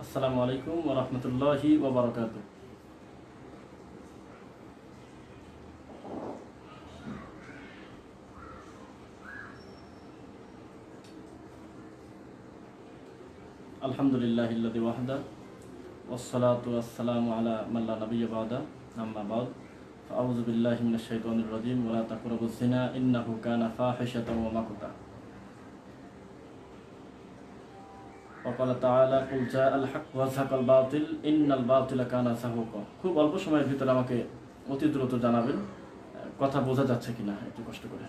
আসসালামু আলাইকুম ওয়া রাহমাতুল্লাহি ওয়া বারাকাতুহু। আলহামদুলিল্লাহিল্লাযী ওয়াহদা ওয়াসসালাতু ওয়াসসালামু আলা মান লা নাবিয়্যা বা'দা আম্মা বা'দ ফাআউযু বিল্লাহি মিনাশ শাইতানির রাজীম ওয়া লা তাকরাবুজ জিনা ইন্নাহু কানা ফাহিশাতান ওয়া মাকতা ওয়া ক্বালা তাআলা কুল জাআল হক ওয়া যাহাকাল বাতিল ইন্নাল বাতিলা কানা যাহুকা। খুব অল্প সময়ের ভিতরে আমাকে অতি দ্রুত জানাবেন কথা বোঝা যাচ্ছে কিনা, একটু কষ্ট করে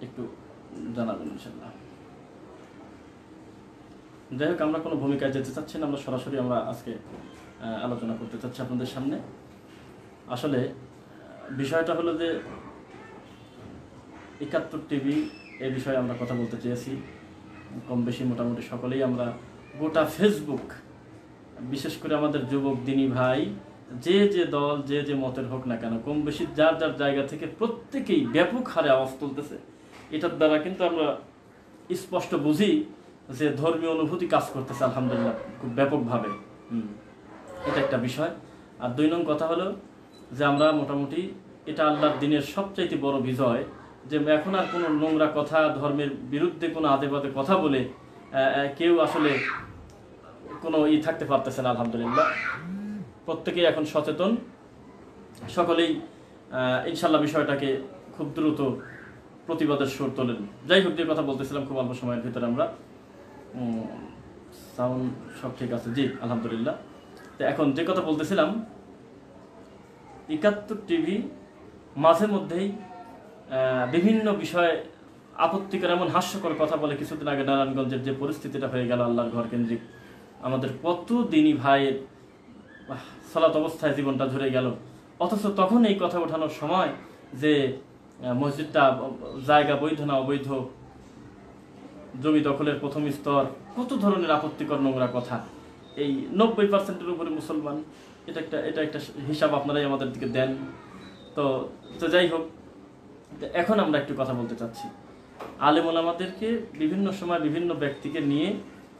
একটু জানাবেন ইনশাআল্লাহ। যাই হোক, আমরা কোনো ভূমিকায় যেতে চাচ্ছি না, আমরা সরাসরি আজকে আলোচনা করতে চাচ্ছি আপনাদের সামনে। আসলে বিষয়টা হলো যে ৭১ টিভি এই বিষয়ে আমরা কথা বলতে চেয়েছি। কম বেশি মোটামুটি সকলেই আমরা গোটা ফেসবুক, বিশেষ করে আমাদের যুবক দিনী ভাই, যে যে দল যে যে মতের হোক না কেন, কম বেশি যার যার জায়গা থেকে প্রত্যেকেই ব্যাপক হারে আওয়াজ তুলতেছে। এটার দ্বারা কিন্তু আমরা স্পষ্ট বুঝি যে ধর্মীয় অনুভূতি কাজ করতেছে আলহামদুলিল্লাহ খুব ব্যাপকভাবে। এটা একটা বিষয়। আর ২ নং কথা হলো যে আমরা মোটামুটি এটা আল্লাহর দিনের সবচাইতে বড় বিজয় যে এখন আর কোনো নোংরা কথা, ধর্মের বিরুদ্ধে কোনো আদে বাদে কথা বলে কেউ আসলে কোনো থাকতে পারতেছে না আলহামদুলিল্লাহ। প্রত্যেকেই এখন সচেতন, সকলেই ইনশাল্লাহ বিষয়টাকে খুব দ্রুত প্রতিবাদের সুর তোলেন। যাই হোক, যে কথা বলতেছিলাম, খুব অল্প সময়ের ভিতরে আমরা সাউন্ড সব ঠিক আছে? জি আলহামদুলিল্লাহ। তো এখন যে কথা বলতেছিলাম, ৭১ টিভি মাঝে মধ্যেই বিভিন্ন বিষয়ে আপত্তিকর এমন হাস্যকর কথা বলে। কিছুদিন আগে নারায়ণগঞ্জের যে পরিস্থিতিটা হয়ে গেল আল্লাহর ঘর কেন্দ্রিক, আমাদের কত দিনী ভাইয়ের সালাত অবস্থায় জীবনটা ঝরে গেল। অথচ তখন এই কথা ওঠানোর সময় যে মসজিদটা জায়গা বৈধ না অবৈধ, জমি দখলের প্রথম স্তর, কত ধরনের আপত্তিকর নোংরা কথা। এই ৯০%-এর উপরে মুসলমান, এটা একটা হিসাব আপনারাই আমাদের দিকে দেন। তো যাই হোক, এখন আমরা একটু কথা বলতে চাচ্ছি। আলেম ওলামাদেরকে বিভিন্ন সময় বিভিন্ন ব্যক্তিকে নিয়ে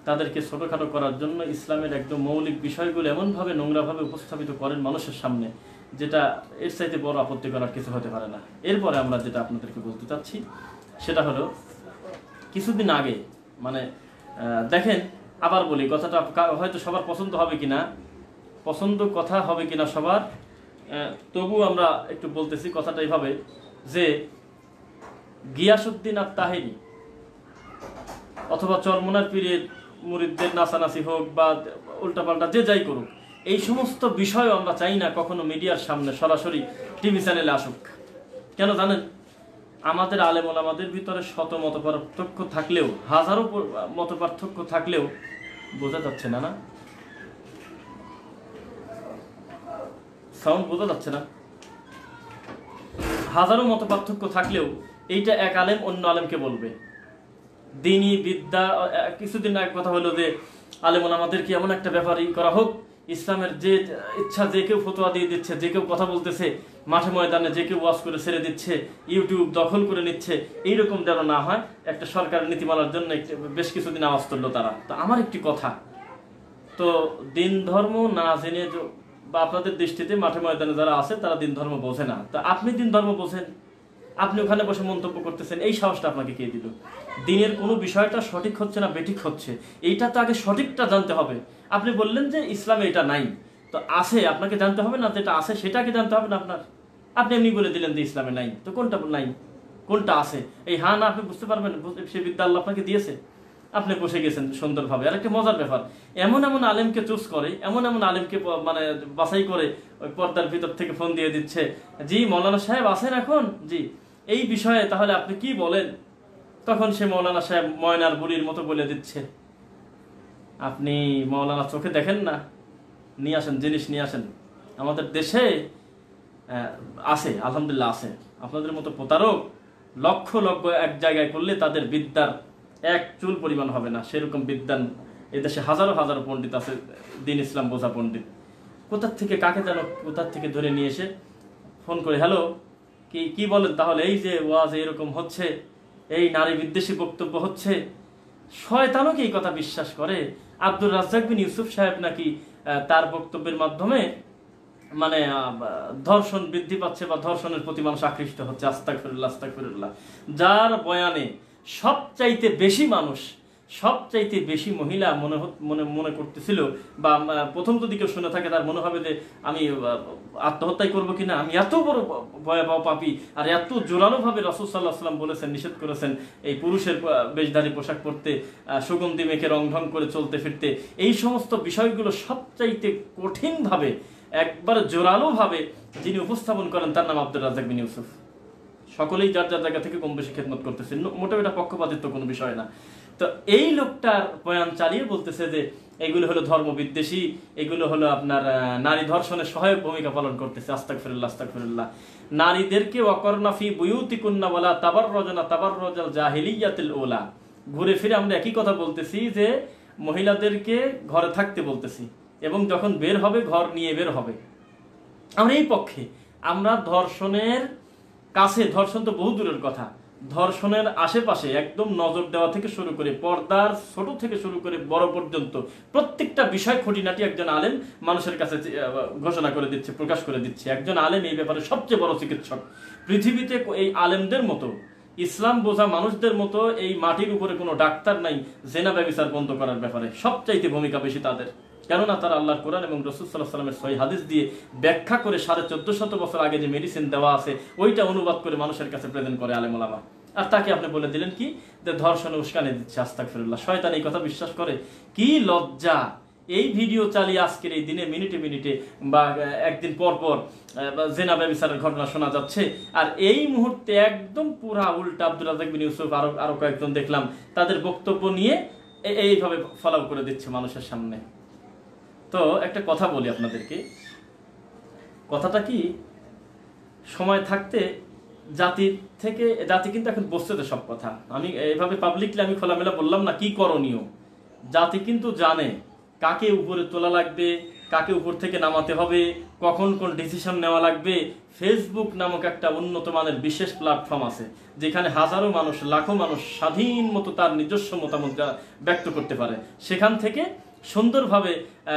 তাদেরকে ছোটোখাটো করার জন্য ইসলামের একদম মৌলিক বিষয়গুলো এমনভাবে নোংরাভাবে উপস্থাপিত করেন মানুষের সামনে, যেটা এর চাইতে বড় আপত্তি করার কিছু হতে পারে না। এরপরে আমরা যেটা আপনাদেরকে বলতে চাচ্ছি সেটা হলো, কিছুদিন আগে দেখেন, আবার বলি কথাটা হয়তো সবার পছন্দ হবে কিনা, কথা হবে কিনা সবার, তবু আমরা একটু বলতেছি কথাটা এইভাবে যে গিয়াসউদ্দিন আর তাহেরি অথবা চরমোনার পীরের মুরিদদের নাচানাচি হোক বা উল্টাপাল্টা যে যাই করুক, এই সমস্ত বিষয় আমরা চাই না কখনো মিডিয়ার সামনে সরাসরি টিভি চ্যানেলে আসুক। কেন জানেন? আমাদের আলেম ওলামাদের ভিতরে শত মতপার্থক্য থাকলেও, হাজারো মতপার্থক্য থাকলেও, বোঝা যাচ্ছে না সাউন্ড বোঝা যাচ্ছে না, হাজারো মতপার্থক্য থাকলেও এইটা এক আলেম অন্য আলেমকে বলবে। দিনী বিদ্যা, কিছুদিন আগে কথা হলো যে আলেম ওলামাদেরকে এমন একটা ব্যাপারই করা হোক, ইসলামের যে ইচ্ছা যে কেউ ফতোয়া দিয়ে দিচ্ছে, যে কেউ কথা বলতেছে মাঠে ময়দানে, যে কেউ ওয়াজ করে ছেড়ে দিচ্ছে, ইউটিউব দখল করে নিচ্ছে, এইরকম যেন না হয়। একটা সরকারের নীতিমালার জন্য বেশ কিছুদিন আওয়াজ তুললো তারা। তো আমার একটি কথা, তো দিন ধর্ম না জেনে বা আপনাদের দৃষ্টিতে মাঠে ময়দানে যারা আছে তারা দিন ধর্ম বোঝে না, তা আপনি দিন ধর্ম বোঝেন, আপনি ওখানে বসে মন্তব্য করতেছেন, এই সাহসটা আপনাকে কে দিল? দিনের কোনো বিষয়টা সঠিক হচ্ছে না বেঠিক হচ্ছে, এইটা তো আগে সঠিকটা জানতে হবে। আপনি বললেন যে ইসলামে এটা নাই, তো আছে, আপনাকে জানতে হবে না? যেটা আছে সেটাকে জানতে হবে না আপনার? আপনি এমনি বলে দিলেন যে ইসলামে নাই, তো কোনটা নাই কোনটা আছে, এই হ্যাঁ না আপনি বুঝতে পারবেন? সে বিদ্যা আল্লাহ আপনাকে দিয়েছে, আপনি বসে গেছেন সুন্দরভাবে। আর একটা মজার ব্যাপার, এমন আলেমকে চুজ করে, এমন আলেমকে বাছাই করে ওই পর্দার ভিতর থেকে ফোন দিয়ে দিচ্ছে, জি মৌলানা সাহেব আছেন এখন, জি এই বিষয়ে তাহলে আপনি কি বলেন? তখন সে মৌলানা সাহেব ময়নার বুড়ির মতো বলে দিচ্ছে, আপনি মৌলানা চোখে দেখেন না, নিয়ে আসেন জিনিস নিয়ে আসেন। আমাদের দেশে আছে আলহামদুলিল্লাহ, আছে আপনাদের মতো প্রতারক লক্ষ লক্ষ এক জায়গায় করলে তাদের বিদ্যার এক চুল পরিমাণ হবে না, সেরকম বিদ্যান এদেশে হাজারো হাজারো পণ্ডিত আছে, দিন ইসলাম বোঝা পণ্ডিত। কোথার থেকে কাকে যেন কোথার থেকে ধরে নিয়ে এসে ফোন করে, হ্যালো কি বলেন তাহলে, এই যে ওয়াজ এরকম হচ্ছে, এই নারী বিদ্বেষী বক্তব্য হচ্ছে। শয়তানও কি এই কথা বিশ্বাস করে? আব্দুর রাজ্জাক বিন ইউসুফ সাহেব নাকি তার বক্তব্যের মাধ্যমে মানে ধর্ষণ বৃদ্ধি পাচ্ছে বা ধর্ষণের প্রতি মানুষ আকৃষ্ট হচ্ছে। আস্তাগফিরুল্লাহ, আস্তাগফিরুল্লাহ। যার বয়ানে সবচাইতে বেশি মানুষ, সবচাইতে বেশি মহিলা মনে করতেছিল, বা প্রথম যদি কেউ শুনে থাকে তার মনে হবে যে আমি আত্মহত্যাই করবো কিনা, আমি এত বড় ভয়াবহ পাপী। আর এত জোরালোভাবে রাসূল সাল্লাল্লাহু আলাইহি ওয়াসাল্লাম বলেছেন, নিষেধ করেছেন এই পুরুষের বেশধারী পোশাক পরতে, সুগন্ধি মেখে রং ঢং করে চলতে ফিরতে। এই সমস্ত বিষয়গুলো সবচাইতে কঠিনভাবে, একবার জোরালোভাবে যিনি উপস্থাপন করেন তার নাম আব্দুর রাজ্জাক বিন ইউসুফ। সকলেই যার যার জায়গা থেকে কম বেশি খেদমত করতেছেন, মোটেও এটা পক্ষপাতিত্ব কোনো বিষয় না। তো এই লোকটার বয়ান চালিয়ে বলতেছে যে এগুলো হলো ধর্ম বিদ্বেষী, এগুলো হলো আপনার নারী ধর্ষণের সহায়ক ভূমিকা পালন করতেছে। আস্তাগফিরুল্লাহ, আস্তাগফিরুল্লাহ। নারীদেরকে ওয়াকরনা ফি বুয়ুতিকুন্না ওয়ালা তাবাররাজনা তাবাররাজাল জাহিলিয়াতিল উলা, ঘুরে ফিরে আমরা একই কথা বলতেছি যে মহিলাদেরকে ঘরে থাকতে বলতেছি, এবং যখন বের হবে ঘর নিয়ে বের হবে। আমরা এই পক্ষে। আমরা ধর্ষণের কাছে, ধর্ষণ তো বহু দূরের কথা, ধর্ষণের আশেপাশে একদম নজর দেওয়া থেকে শুরু করে পর্দার ছোট থেকে শুরু করে বড় পর্যন্ত প্রত্যেকটা বিষয় খুঁটিনাটি একজন আলেম মানুষের কাছে ঘোষণা করে দিচ্ছে, প্রকাশ করে দিচ্ছে। একজন আলেম এই ব্যাপারে সবচেয়ে বড় চিকিৎসক পৃথিবীতে। এই আলেমদের মতো, ইসলাম বোঝা মানুষদের মতো এই মাটির উপরে কোনো ডাক্তার নাই জেনা ব্যভিচার বন্ধ করার ব্যাপারে। সবচাইতে ভূমিকা বেশি তাদের, কেননা তারা আল্লাহর কোরআন এবং রাসূল সাল্লাল্লাহু আলাইহি ওয়াসাল্লামের সহিহ হাদিস দিয়ে ব্যাখ্যা করে 1450 বছর আগে যে মেডিসিন দেওয়া আছে ওইটা অনুবাদ করে মানুষের কাছে প্রেজেন্ট করে আলেম ওলামা। আর তাকে আপনি বলে দিলেন কি যে ধর্ষণে উস্কানি দিচ্ছে। আস্তাগফিরুল্লাহ। শয়তান এই কথা বিশ্বাস করে? কি লজ্জা! এই ভিডিও চালিয়ে আজকের এই দিনে মিনিটে মিনিটে বা একদিন পর পর জেনা ব্যভিচারের ঘটনা শোনা যাচ্ছে, আর এই মুহূর্তে একদম পুরা উল্টা আব্দুর রাজ্জাক বিন ইউসুফ আরো কয়েকজন দেখলাম তাদের বক্তব্য নিয়ে এইভাবে ফলো করে দিচ্ছে মানুষের সামনে। তো একটা কথা বলি আপনাদেরকে, কথাটা কি, সময় থাকতে জাতি কিন্তু এখন বসছে তো সব কথা। আমি এইভাবে পাবলিকলি আমি খোলামেলা বললাম না কি করণীয়। জাতি কিন্তু জানে কাকে উপরে তোলা লাগবে, কাকে উপর থেকে নামাতে হবে, কখন কোন ডিসিশন নেওয়া লাগবে। ফেসবুক নামক একটা উন্নত মানের বিশেষ প্ল্যাটফর্ম আছে যেখানে হাজারো মানুষ, লাখো মানুষ স্বাধীন মতো তার নিজস্ব মতামত ব্যক্ত করতে পারে। সেখান থেকে সুন্দরভাবে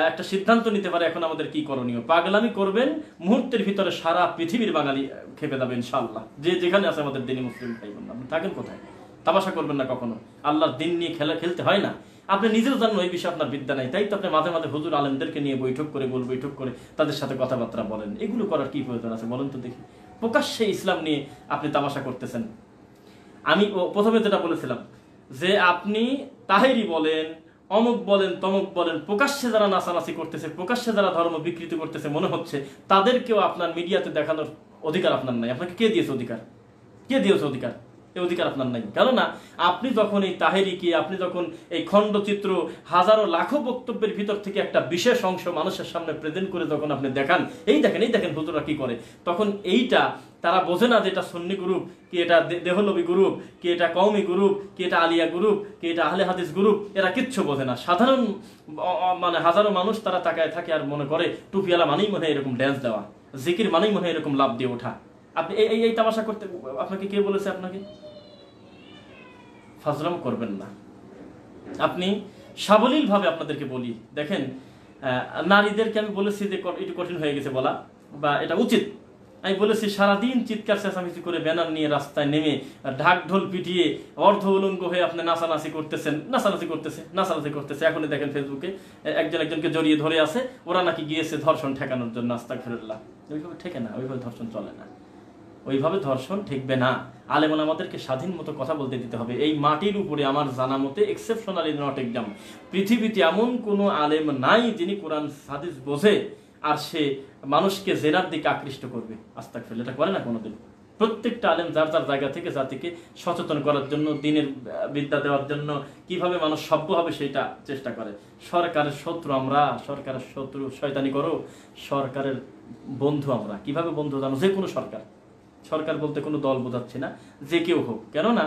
একটা সিদ্ধান্ত নিতে পারে এখন আমাদের কি করণীয়। পাগলামি করবেন, মুহূর্তের ভিতরে সারা পৃথিবীর বাঙালি খেপে যাবে ইনশাআল্লাহ। যে যেখানে আছে আমাদের দিনী মুসলিম ভাই বোন, আপনি থাকেন কোথায়, তামাশা করবেন না কখনো। আল্লাহর দিন নিয়ে খেলতে হয় না। আপনি নিজেও জানেন ওই বিষয়ে আপনার বিদ্যা নাই, তাই তো আপনি মাঝে মাঝে হুজুর আলেমদেরকে নিয়ে বৈঠক করে তাদের সাথে কথাবার্তা বলেন। এগুলো করার কি প্রয়োজন আছে বলেন তো দেখি? প্রকাশ্যে ইসলাম নিয়ে আপনি তামাশা করতেছেন। আমি প্রথমে যেটা বলেছিলাম যে আপনি তাহেরি বলেন, অমুক বলেন, তমুক বলেন, প্রকাশ্যে যারা নাচানাচি করতেছে, প্রকাশ্যে যারা ধর্ম বিকৃতি করতেছে, মনে হচ্ছে তাদেরকেও আপনার মিডিয়াতে দেখানোর অধিকার আপনার নাই। আপনাকে কে দিয়েছে অধিকার? কে দিয়েছে অধিকার? এই অধিকার আপনার নাই। কেননা আপনি যখন এই তাহেরিকে, আপনি যখন এই খণ্ডচিত্র হাজারো লাখো বক্তব্যের ভিতর থেকে একটা বিশেষ অংশ মানুষের সামনে প্রেজেন্ট করে যখন আপনি দেখান, এই দেখেন হুজুররা কি করে, তখন এইটা তারা বোঝে না যে এটা সুন্নি গ্রুপ, কি এটা দেহলবী গ্রুপ, কি এটা কওমি গ্রুপ, কি এটা আলিয়া গ্রুপ, কি এটা আহলে হাদিস গ্রুপ। এরা কিচ্ছু বোঝে না। সাধারণ মানে হাজারো মানুষ তারা তাকায় থাকে আর মনে করে টুপিওয়ালা মানেই মনে হয় এরকম ড্যান্স দেওয়া, জিকির মানেই মনে হয় এরকম লাভ দিয়ে ওঠা। আপনি এই তামাশা করতে আপনাকে কে বলেছে? আপনাকে ফাজলাম করবেন না। আপনি সাবলীল ভাবে আপনাদেরকে বলি, দেখেন নারীদেরকে আমি বলেছি যে একটু কঠিন হয়ে গেছে বলা, বা এটা উচিত। আমি বলেছি সারাদিন চিৎকার চেঁচামেচি করে ব্যানার নিয়ে রাস্তায় নেমে ঢাক ঢোল পিটিয়ে অর্ধ উলঙ্গ হয়ে আপনি নাচানাচি করতেছে। এখনই দেখেন ফেসবুকে একজনকে জড়িয়ে ধরে আছে, ওরা নাকি গিয়েছে ধর্ষণ ঠেকানোর জন্য। আস্তাগফিরুল্লাহ। ওইভাবে ঠেকে না, ওইভাবে ধর্ষণ চলে না, ওইভাবে ধর্ষণ ঠেকবে না। আলেম ওলামাদেরকে স্বাধীন মতো কথা বলতে দিতে হবে। এই মাটির উপরে আমার জানা মতে এক্সেপশনালি নট এক্সাম, পৃথিবীতে এমন কোনো আলেম নাই যিনি কোরআন হাদিস বোঝে আর সে মানুষকে জেনার দিকে আকৃষ্ট করবে। আস্তাগফিরুল্লাহ। এটা করে না কোনোদিন। প্রত্যেকটা আলেম যার যার জায়গা থেকে জাতিকে সচেতন করার জন্য, দিনের বিদ্যা দেওয়ার জন্য, কিভাবে মানুষ সভ্য হবে সেটা চেষ্টা করে। সরকারের শত্রু আমরা, সরকারের শত্রু শয়তানি করো, সরকারের বন্ধু আমরা। কিভাবে বন্ধু জানো? যে কোনো সরকার বলতে কোনো দল বোঝাচ্ছে না, যে কেউ হোক। কেননা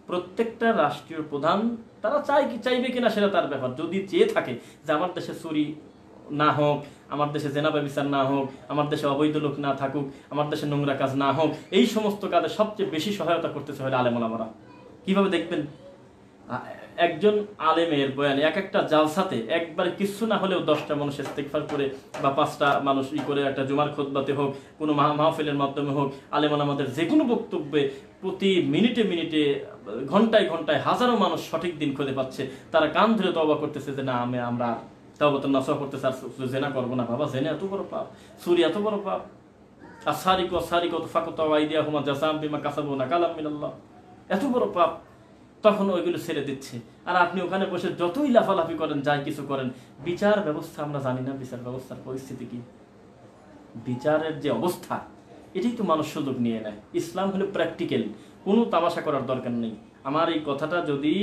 প্রত্যেকটা রাষ্ট্রীয় প্রধান তারা চাইবে কিনা সেটা তার ব্যাপার। যদি চেয়ে থাকে যে আমার দেশে চুরি না হোক, আমার দেশে জেনা ব্যভিচার না হোক, আমার দেশে অবৈধ লোক না থাকুক, আমার দেশে নোংরা কাজ না হোক, এই সমস্ত কাজে সবচেয়ে বেশি সহায়তা করতেছে হলে আলেম ওলামারা। কিভাবে দেখবেন? একজন আলেমের বয়ানে এক একটা জালসাতে একবারে কিছু না হলেও 10টা মানুষ ইস্তেগফার করে বা 5টা মানুষ করে একটা জুমার খুতবাতে হোক, কোনো মাহফিলের মাধ্যমে হোক, আলেমান আমাদের যে কোনো বক্তব্যে প্রতি মিনিটে মিনিটে ঘন্টায় ঘন্টায় হাজারো মানুষ সঠিক দিন খুঁজে পাচ্ছে। তারা কান ধরে তওবা করতেছে যে না আমরা তাওবাতুন নাসুহ করতেছে, আর জেনা করবো না। বাবা, জেনা এত বড় পাপ, চুরি এত বড় পাপ। আর সারিকাতু ফাকতাউ আইদিয়াহুমা জাযাআম বিমা কাসাবু নাকালাম মিনাল্লাহ, এত বড় পাপ। তখন ওইগুলো ছেড়ে দিচ্ছে, আর আপনি ওখানে বসে যতই লাফালাফি করেন, যাই কিছু করেন। বিচার ব্যবস্থা আমরা জানি না, বিচার ব্যবস্থার পরিস্থিতি কি, বিচারের যে অবস্থা, এটাই তো মানুষ সুযোগ নিয়ে নেয়। ইসলাম হলো প্র্যাকটিক্যাল, কোনো তামাশা করার দরকার নেই। আমার এই কথাটা যদি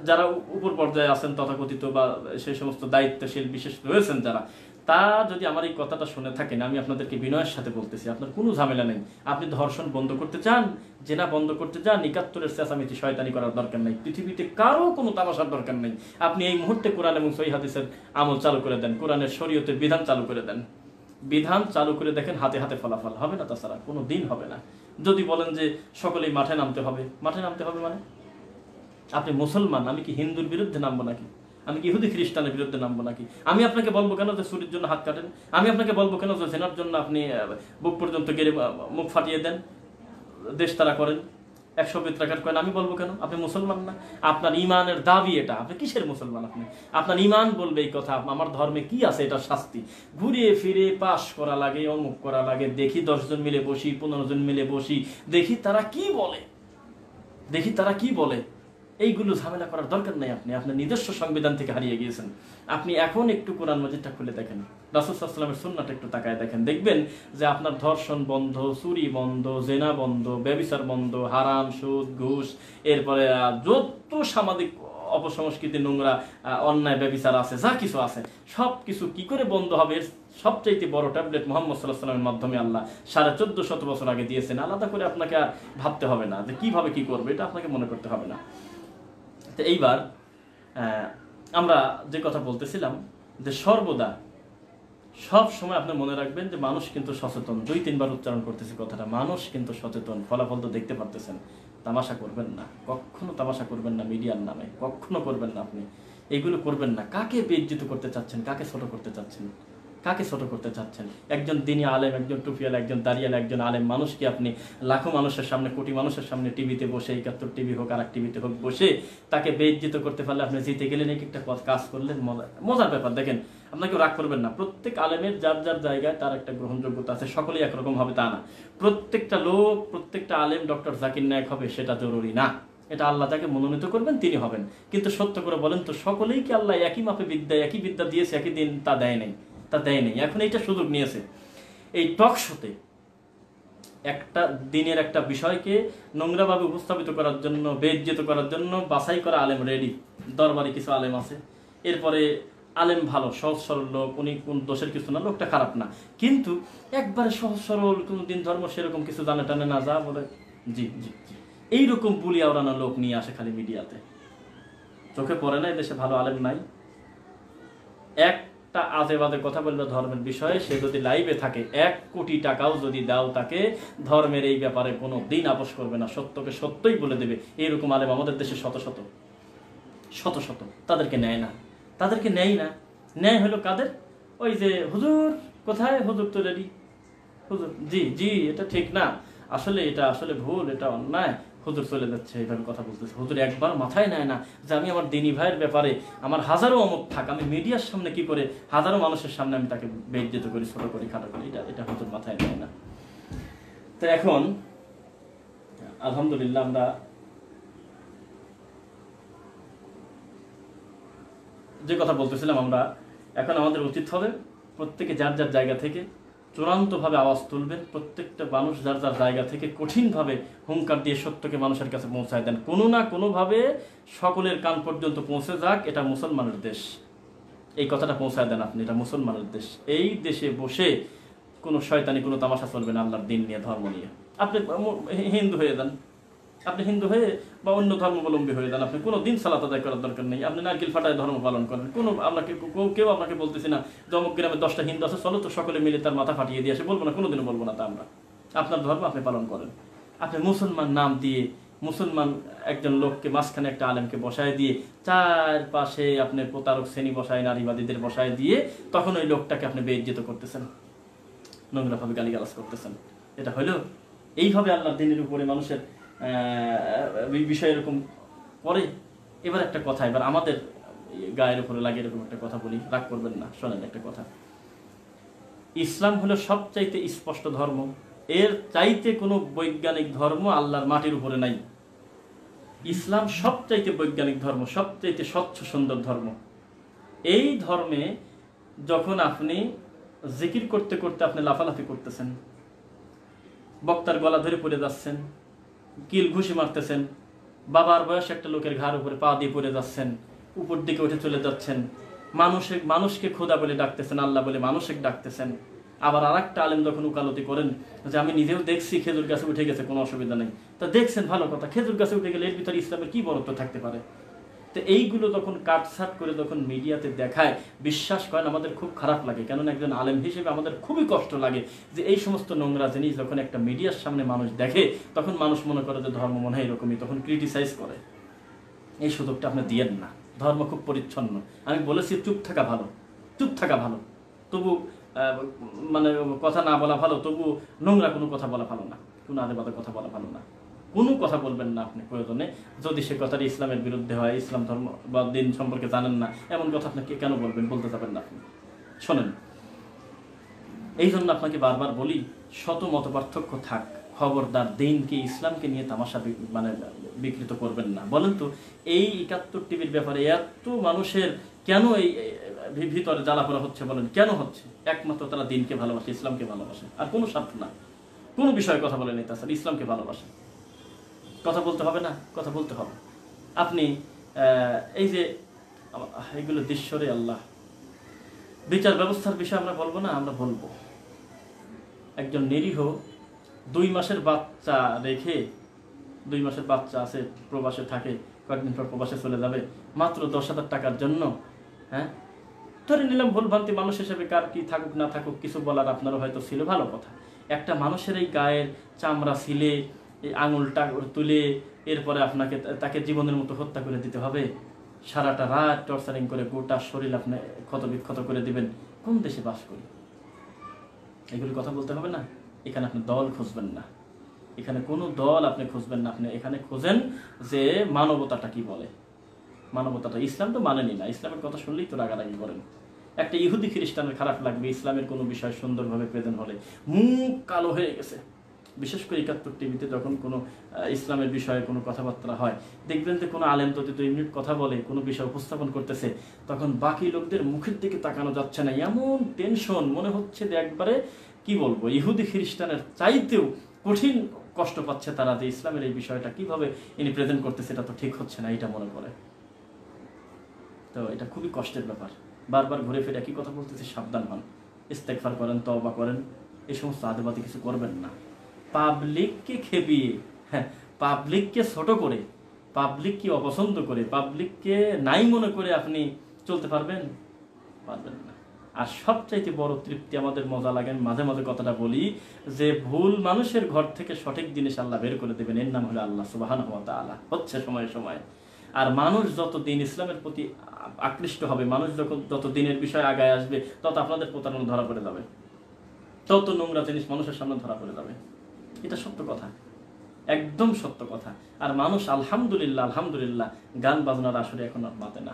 যারা উপর পর্যায়ে আছেন তথাকথিত বা সেই সমস্ত দায়িত্বশীল বিশেষ রয়েছেন যারা, তা যদি আমার এই কথাটা শুনে থাকেন, আমি আপনাদেরকে বিনয়ের সাথে বলতেছি, আপনার কোনো ঝামেলা নেই। আপনি ধর্ষণ বন্ধ করতে চান, জেনা বন্ধ করতে চান, 71-এর চেঁচামেচি শয়তানি করার দরকার নেই। পৃথিবীতে কারো কোনো তামাশার দরকার নেই। আপনি এই মুহূর্তে কোরআন এবং সহিহ হাদিসের আমল চালু করে দেন, কোরআনের শরীয়তের বিধান চালু করে দেন, বিধান চালু করে দেখেন, হাতে হাতে ফলাফল হবে না, তাছাড়া কোনো দিন হবে না। যদি বলেন যে সকলেই মাঠে নামতে হবে, মাঠে নামতে হবে মানে আপনি মুসলমান, আমি কি হিন্দুর বিরুদ্ধে নামবো নাকি? আমি কি ইহুদি খ্রিস্টানের বিরুদ্ধে নামবো নাকি? আমি আপনাকে বলবো কেন যে চুরির জন্য হাত কাটেন? আমি আপনাকে বলবো কেন যে জেনার জন্য আপনি বুক পর্যন্ত গেড়ে মুখ ফাটিয়ে দেন, দেশ তারা করেন, 100 বেত্রাঘাত করেন? আমি বলবো কেন? আপনি মুসলমান না? আপনার ইমানের দাবি এটা, আপনি কিসের মুসলমান? আপনি আপনার ইমান বলবে এই কথা, আমার ধর্মে কি আছে এটা শাস্তি। ঘুরিয়ে ফিরে পাশ করা লাগে, অমুক করা লাগে, দেখি 10 জন মিলে বসি, 15 জন মিলে বসি, দেখি তারা কি বলে, দেখি তারা কি বলে। এইগুলো ঝামেলা করার দরকার নেই। আপনি আপনার নিজস্ব সংবিধান থেকে হারিয়ে গিয়েছেন। আপনি এখন একটু কোরআন মাজিদটা খুলে দেখেন, রাসূল সাল্লাল্লাহু আলাইহি ওয়াসাল্লামের সুন্নাহটা একটু তাকায় দেখেন, দেখবেন যে আপনার ধর্ষণ বন্ধ, চুরি বন্ধ, জেনা বন্ধ, ব্যভিচার বন্ধ, হারাম, সুদ, ঘুষ, এরপরে যত সামাজিক অপসংস্কৃতি, নোংরা, অন্যায়, ব্যভিচার আছে, যা কিছু আছে, সব কিছু কি করে বন্ধ হবে? সবচাইতে বড় ট্যাবলেট মুহাম্মদ সাল্লাল্লাহু আলাইহি ওয়াসাল্লামের মাধ্যমে আল্লাহ 1450 বছর আগে দিয়েছেন। আলাদা করে আপনাকে আর ভাবতে হবে না যে কিভাবে কি করবে, এটা আপনাকে মনে করতে হবে না। তো এইবার আমরা যে কথা বলতেছিলাম, যে সর্বদা সব সময় আপনি মনে রাখবেন যে মানুষ কিন্তু সচেতন। 2-3 বার উচ্চারণ করতেছি কথাটা, মানুষ কিন্তু সচেতন। ফলাফল তো দেখতে পারতেছেন। তামাশা করবেন না, কখনো তামাশা করবেন না মিডিয়ার নামে, কখনো করবেন না। আপনি এইগুলো করবেন না। কাকে বেইজ্জত করতে চাচ্ছেন? কাকে ছোট করতে চাচ্ছেন? কাকে ছোট করতে চাচ্ছেন? একজন দিনী আলেম, একজন টুপিয়াল, একজন দাঁড়িয়াল, একজন আলেম মানুষকে আপনি লাখো মানুষের সামনে, কোটি মানুষের সামনে টিভিতে বসে, 71 টিভি হোক আর এক টিভিতে হোক, বসে তাকে বেইজ্জত করতে পারলে আপনি জিতে গেলেন। একটা কাজ করলেন, মজার ব্যাপার। দেখেন, আপনাকে রাগ করবেন না। প্রত্যেক আলেমের যার যার জায়গায় তার একটা গ্রহণযোগ্যতা আছে, সকলেই একরকম হবে তা না। প্রত্যেকটা লোক, প্রত্যেকটা আলেম ডক্টর জাকির নায়েক হবে সেটা জরুরি না। এটা আল্লাহ যাকে মনোনীত করবেন তিনি হবেন। কিন্তু সত্য করে বলেন তো, সকলেই কি আল্লাহ একই মাপে বিদ্যা, একই বিদ্যা দিয়েছে একই দিন? তা দেয় নাই, তা দেয় নেই। এখন এইটা সুযোগ নিয়েছে এই টক শোতে একটা দিনের একটা বিষয়কে নোংরাভাবে উপস্থাপিত করার জন্য, বেইজ্জত করার জন্য বাছাই করা আলেম রেডি। দরবারে কিছু আলেম আছে, এরপরে আলেম ভালো, সহজ সরল লোক, উনি কোন দোষের কিছু না, লোকটা খারাপ না, কিন্তু একবারে সহজ সরল, কোনো দিন ধর্ম সেরকম কিছু জানে টানে না, যা বলে জি জি জি, এইরকম বুলিয়া ওড়ানো লোক নিয়ে আসে খালি মিডিয়াতে। চোখে পড়ে না দেশে ভালো আলেম নাই? একটা আজে বাজে কথা বলবে ধর্মের বিষয়ে, সে যদি লাইভে থাকে 1 কোটি টাকাও যদি দাও তাকে, ধর্মের এই ব্যাপারে কোনো দিন আপোষ করবে না, সত্যকে সত্যই বলে দেবে। এইরকম আলেম আমাদের দেশে শত শত শত শত। তাদেরকে নেয় না, তাদেরকে নেয় না। ন্যায় হলো কাদের? ওই যে হুজুর কোথায়, হুজুর তো রেডি, হুজুর জি জি এটা ঠিক না, আসলে এটা আসলে ভুল, এটা অন্যায়, হুজুর চলে যাচ্ছে, এইভাবে কথা বলতেছে। হুজুর একবার মাথায় নেয় না যে আমি আমার দিনী ভাইয়ের ব্যাপারে আমার হাজারো অমত থাক, আমি মিডিয়ার সামনে কি করে হাজারো মানুষের সামনে আমি তাকে বেইজ্জত করি, ছোট করি, খাটো করি, এটা হুজুর মাথায় নেয় না। তো এখন আলহামদুলিল্লাহ আমরা যে কথা বলতেছিলাম, আমরা এখন আমাদের উচিত হবে প্রত্যেকে যার যার জায়গা থেকে চূড়ান্তভাবে আওয়াজ তুলবেন। প্রত্যেকটা মানুষ যার যার জায়গা থেকে কঠিনভাবে হুঙ্কার দিয়ে সত্যকে মানুষের কাছে পৌঁছায় দেন। কোনো না কোনোভাবে সকলের কান পর্যন্ত পৌঁছে যাক, এটা মুসলমানের দেশ, এই কথাটা পৌঁছায় দেন আপনি, এটা মুসলমানের দেশ। এই দেশে বসে কোনো শয়তানি, কোনো তামাশা চলবে না আল্লাহর দিন নিয়ে, ধর্ম নিয়ে। আপনি হিন্দু হয়ে যান, আপনি হিন্দু হয়ে বা অন্য ধর্মাবলম্বী হয়ে যান, আপনি কোনো দিন সালাত আদায় করার দরকার নেই। আপনি নারকেল ফাটায় ধর্ম পালন করেন, কোনো আপনাকে কেউ আপনাকে বলতেছি না যে অমুক গ্রামে 10টা হিন্দু আছে, চলো তো সকলে মিলে তার মাথা ফাটিয়ে দিয়ে আসে, বলবো না, কোনোদিনও বলবো না তা। আমরা আপনার ধর্ম আপনি পালন করেন। আপনি মুসলমান নাম দিয়ে মুসলমান একজন লোককে মাঝখানে একটা আলেমকে বসায় দিয়ে চারপাশে আপনি প্রতারক শ্রেণী বসায়, নারীবাদীদের বসায় দিয়ে তখন ওই লোকটাকে আপনি বেইজ্জত করতেছেন, নোংরাভাবে গালিগালাজ করতেছেন। এটা হলো এইভাবে আল্লাহর দ্বীনের উপরে মানুষের বিষয় এরকম করে। এবার একটা কথা, এবার আমাদের গায়ের উপরে লাগে এরকম একটা কথা বলি, রাগ করবেন না, শোনেন একটা কথা। ইসলাম হলো সবচাইতে স্পষ্ট ধর্ম, এর চাইতে কোনো বৈজ্ঞানিক ধর্ম আল্লাহর মাটির উপরে নাই। ইসলাম সবচাইতে বৈজ্ঞানিক ধর্ম, সবচাইতে স্বচ্ছ সুন্দর ধর্ম। এই ধর্মে যখন আপনি জিকির করতে করতে আপনি লাফালাফি করতেছেন, বক্তার গলা ধরে পড়ে যাচ্ছেন, কিল ঘুষি মারতেছেন, বাবার বয়স একটা লোকের ঘাড় উপরে পা দিয়ে পড়ে যাচ্ছেন, উপর দিকে উঠে চলে যাচ্ছেন, মানুষকে খোদা বলে ডাকতেছেন, আল্লাহ বলে মানুষকে ডাকতেছেন। আবার আর একটা আলেম যখন উকালতি করেন যে আমি নিজেও দেখছি খেজুর গাছে উঠে গেছে, কোনো অসুবিধা নেই, তা দেখছেন ভালো কথা, খেজুর গাছে উঠে গেলে এর ভিতরে ইসলামের কি বরত্ব থাকতে পারে? তো এইগুলো যখন কাটছাট করে যখন মিডিয়াতে দেখায়, বিশ্বাস করেন আমাদের খুব খারাপ লাগে। কেননা একজন আলেম হিসেবে আমাদের খুবই কষ্ট লাগে যে এই সমস্ত নোংরা জিনিস যখন একটা মিডিয়ার সামনে মানুষ দেখে, তখন মানুষ মনে করে যে ধর্ম মনে হয় এরকমই, তখন ক্রিটিসাইজ করে। এই সুযোগটা আপনি দিয়েন না। ধর্ম খুব পরিচ্ছন্ন। আমি বলেছি চুপ থাকা ভালো, চুপ থাকা ভালো, তবু মানে কথা না বলা ভালো, তবু নোংরা কোনো কথা বলা ভালো না, কোনো আদেবাদে কথা বলা ভালো না। কোনো কথা বলবেন না আপনি প্রয়োজনে, যদি সে কথাটি ইসলামের বিরুদ্ধে হয়, ইসলাম ধর্ম বা দিন সম্পর্কে জানেন না, এমন কথা আপনাকে কেন বলবেন, বলতে যাবেন না আপনি। শোনেন, এই জন্য আপনাকে বারবার বলি, শত মত পার্থক্য থাক, খবরদার দিনকে ইসলামকে নিয়ে তামাশা মানে বিকৃত করবেন না। বলেন তো এই 71 টিভির ব্যাপারে এত মানুষের কেন এই ভিতরে জ্বালাপোড়া হচ্ছে? বলেন কেন হচ্ছে? একমাত্র তারা দিনকে ভালোবাসে, ইসলামকে ভালোবাসে, আর কোনো স্বার্থ না, কোনো বিষয়ে কথা বলে নেই, তাছাড়া ইসলামকে ভালোবাসে। কথা বলতে হবে না, কথা বলতে হবে। আপনি এই যে এইগুলো দৃশ্যরে আল্লাহ, বিচার ব্যবস্থার বিষয়ে আমরা বলবো না, আমরা বলবো। একজন নিরীহ 2 মাসের বাচ্চা রেখে, 2 মাসের বাচ্চা আছে, প্রবাসে থাকে, কয়েকদিন পর প্রবাসে চলে যাবে, মাত্র 10,000 টাকার জন্য। হ্যাঁ, ধরে নিলাম ভুলভ্রান্তি, মানুষ হিসেবে কার কি থাকুক না থাকুক, কিছু বলার আপনারও হয়তো ছিল, ভালো কথা। একটা মানুষের এই গায়ের চামড়া ছিলে, এই আঙুলটা তুলে এরপরে আপনাকে তাকে জীবনের মতো হত্যা করে দিতে হবে, সারাটা রাত টর্চারিং করে গোটা শরীর আপনি ক্ষত বিক্ষত করে দিবেন। কোন দেশে বাস করি? এগুলি কথা বলতে হবে না। এখানে আপনি দল খুঁজবেন না, এখানে কোনো দল আপনি খুঁজবেন না, আপনি এখানে খোঁজেন যে মানবতাটা কি বলে। মানবতাটা ইসলাম তো মানেনি না, ইসলামের কথা শুনলেই তো রাগারাগি করেন। একটা ইহুদি খ্রিস্টানের খারাপ লাগবে ইসলামের কোনো বিষয় সুন্দরভাবে প্রেজেন্ট হলে, মুখ কালো হয়ে গেছে। বিশেষ করে 71 টিভিতে যখন কোনো ইসলামের বিষয়ে কোনো কথাবার্তা হয়, দেখবেন যে কোনো আলেম যদি 2 মিনিট কথা বলে, কোনো বিষয় উপস্থাপন করতেছে, তখন বাকি লোকদের মুখের দিকে তাকানো যাচ্ছে না, এমন টেনশন, মনে হচ্ছে যে একবারে কি বলবো, ইহুদি খ্রিস্টানের চাইতেও কঠিন কষ্ট পাচ্ছে তারা, যে ইসলামের এই বিষয়টা কিভাবে ইনি প্রেজেন্ট করতেছে, এটা তো ঠিক হচ্ছে না, এটা মনে করে। তো এটা খুবই কষ্টের ব্যাপার। বারবার ঘুরে ফিরে একই কথা বলতেছি, সাবধান হন, ইস্তেগফার করেন, তওবা করেন, এই সমস্ত আদেবাদী কিছু করবেন না। পাবলিককে খেপিয়ে, হ্যাঁ, পাবলিককে ছোট করে, পাবলিককে অপছন্দ করে, পাবলিককে নাই মনে করে আপনি চলতে পারবেন? পারবেন না। আর সবচাইতে বড় তৃপ্তি আমাদের মজা লাগে, মাঝে মাঝে কথাটা বলি, যে ভুল মানুষের ঘর থেকে সঠিক জিনিস আল্লাহ বের করে দেবেন, এর নাম হলো আল্লাহ সুবহানাহু ওয়া তাআলা। হচ্ছে সময়ে সময়ে। আর মানুষ যত দিন ইসলামের প্রতি আকৃষ্ট হবে, মানুষ যত দিনের বিষয় আগায় আসবে, তত আপনাদের প্রতারণা ধরা পড়ে যাবে, তত নোংরা জিনিস মানুষের সামনে ধরা পড়ে যাবে। এটা সত্য কথা, একদম সত্য কথা। আর মানুষ আলহামদুলিল্লাহ আলহামদুলিল্লাহ গান বাজনার আসলে এখন আর মাতে না,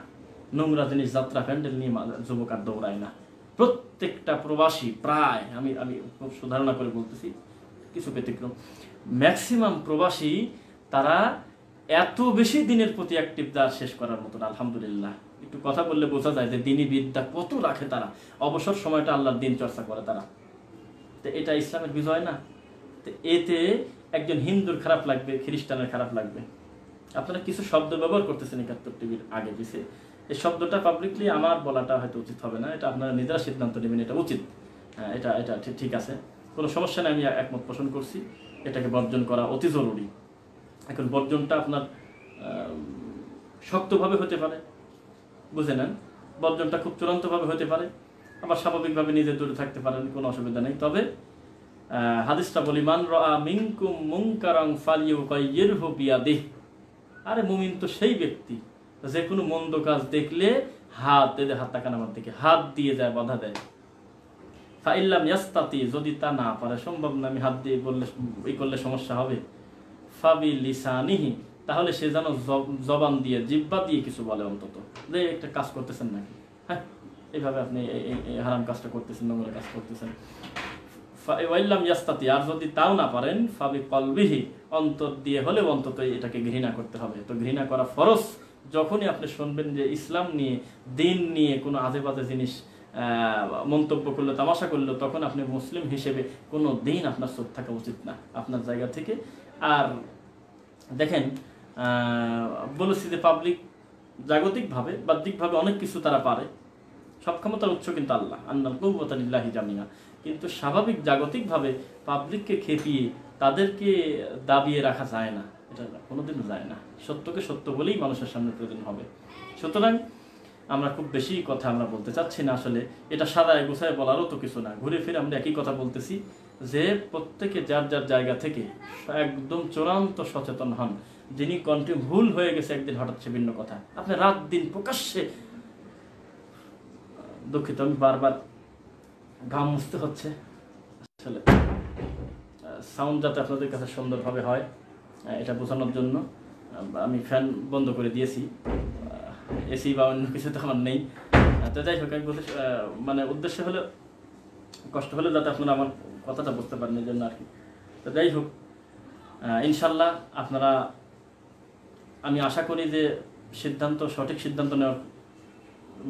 নোংরা জিনিস যাত্রা প্যান্ডেল নিয়ে যুবক আর দৌড়ায় না। প্রত্যেকটা প্রবাসী প্রায়, আমি খুব সুধারণা করে বলতেছি, কিছু ব্যতিক্রম, ম্যাক্সিমাম প্রবাসী তারা এত বেশি দিনের প্রতি অ্যাক্টিভ দেওয়া শেষ করার মতন। আলহামদুলিল্লাহ, একটু কথা বললে বোঝা যায় যে দিনী বিদ্যা কত রাখে তারা, অবসর সময়টা আল্লাহর দিন চর্চা করে তারা। তো এটা ইসলামের বিজয় না? তো এতে একজন হিন্দুর খারাপ লাগবে, খ্রিস্টানের খারাপ লাগবে। আপনারা কিছু শব্দ ব্যবহার করতেছেন 71 টিভির আগে পিছে, এই শব্দটা পাবলিকলি আমার বলাটা হয়তো উচিত হবে না, এটা আপনারা নিজেরা সিদ্ধান্ত নেবেন, এটা উচিত, হ্যাঁ, এটা ঠিক আছে, কোনো সমস্যা নেই, আমি একমত পোষণ করছি, এটাকে বর্জন করা অতি জরুরি। এখন বর্জনটা আপনার শক্তভাবে হতে পারে, বুঝে নেন, বর্জনটা খুব চূড়ান্তভাবে হতে পারে, আবার স্বাভাবিকভাবে নিজে দূরে থাকতে পারেন, কোনো অসুবিধা নেই। তবে হাদিসটা বলি, মান রাআ মিনকুম মুনকারান ফালিয়ুগাইয়িরহু বিয়াদিহি। আরে মুমিন তো সেই ব্যক্তি যে কোনো মন্দ কাজ দেখলে হাত তাকান আমার দিকে, হাত দিয়ে যায়, বাধা দেয়। ফাইল্লাম ইয়াস্তাতি, যদি তা না পারে, সম্ভব না, আমি হাত দিয়ে বললে এই করলে সমস্যা হবে, ফাবি লিসানিহি, তাহলে সে যেন জবান দিয়ে, জিহ্বা দিয়ে কিছু বলে, অন্তত যে একটা কাজ করতেছেন নাকি, হ্যাঁ এইভাবে আপনি এই হারাম কাজটা করতেছেন, নোংরা কাজ করতেছেন। ওয়াইল্লাম ইয়াস্তাতি, আর যদি তাও না পারেন, ফাবি কলবিহি, অন্তর দিয়ে হলেও অন্তত এটাকে ঘৃণা করতে হবে। তো ঘৃণা করা ফরজ। যখনই আপনি শুনবেন যে ইসলাম নিয়ে, দিন নিয়ে কোনো আজে বাজে জিনিস মন্তব্য করলো, তামাশা করলো, তখন আপনি মুসলিম হিসেবে কোনো দিন আপনার চোখ থাকা উচিত না আপনার জায়গা থেকে। আর দেখেন, বলেছি যে পাবলিক জাগতিকভাবে, বাহ্যিকভাবে অনেক কিছু তারা পারে, সব ক্ষমতার উৎস কিন্তু আল্লাহ, আন্নাল কুওয়াতা লিল্লাহি জামিআ। কিন্তু স্বাভাবিক জাগতিকভাবে পাবলিককে খেপিয়ে তাদেরকে দাবিয়ে রাখা যায় না, এটা কোনোদিনও যায় না। সত্যকে সত্য বলেই মানুষের সামনে প্রয়োজন হবে। সুতরাং আমরা খুব বেশি কথা আমরা বলতে চাচ্ছি না, আসলে এটা সাদায় গোছায় বলারও তো কিছু না, ঘুরে ফিরে আমরা একই কথা বলতেছি যে প্রত্যেকে যার যার জায়গা থেকে একদম চূড়ান্ত সচেতন হন। যিনি কণ্ঠে ভুল হয়ে গেছে একদিন হঠাৎ সে ভিন্ন কথা, আপনি রাত দিন প্রকাশ্যে, দুঃখিত আমি বারবার ঘাম মুছতে হচ্ছে, আসলে সাউন্ড যাতে আপনাদের কাছে সুন্দরভাবে হয় এটা বোঝানোর জন্য আমি ফ্যান বন্ধ করে দিয়েছি, এসি বা অন্য কিছু তো আমার নেই। তো যাই হোক, আমি বলতে মানে উদ্দেশ্য হলো, কষ্ট হলে যাতে আপনারা আমার কথাটা বুঝতে পারেন, এই জন্য আর কি। তো যাই হোক, ইনশাল্লাহ আপনারা, আমি আশা করি যে সিদ্ধান্ত, সঠিক সিদ্ধান্ত নেওয়ার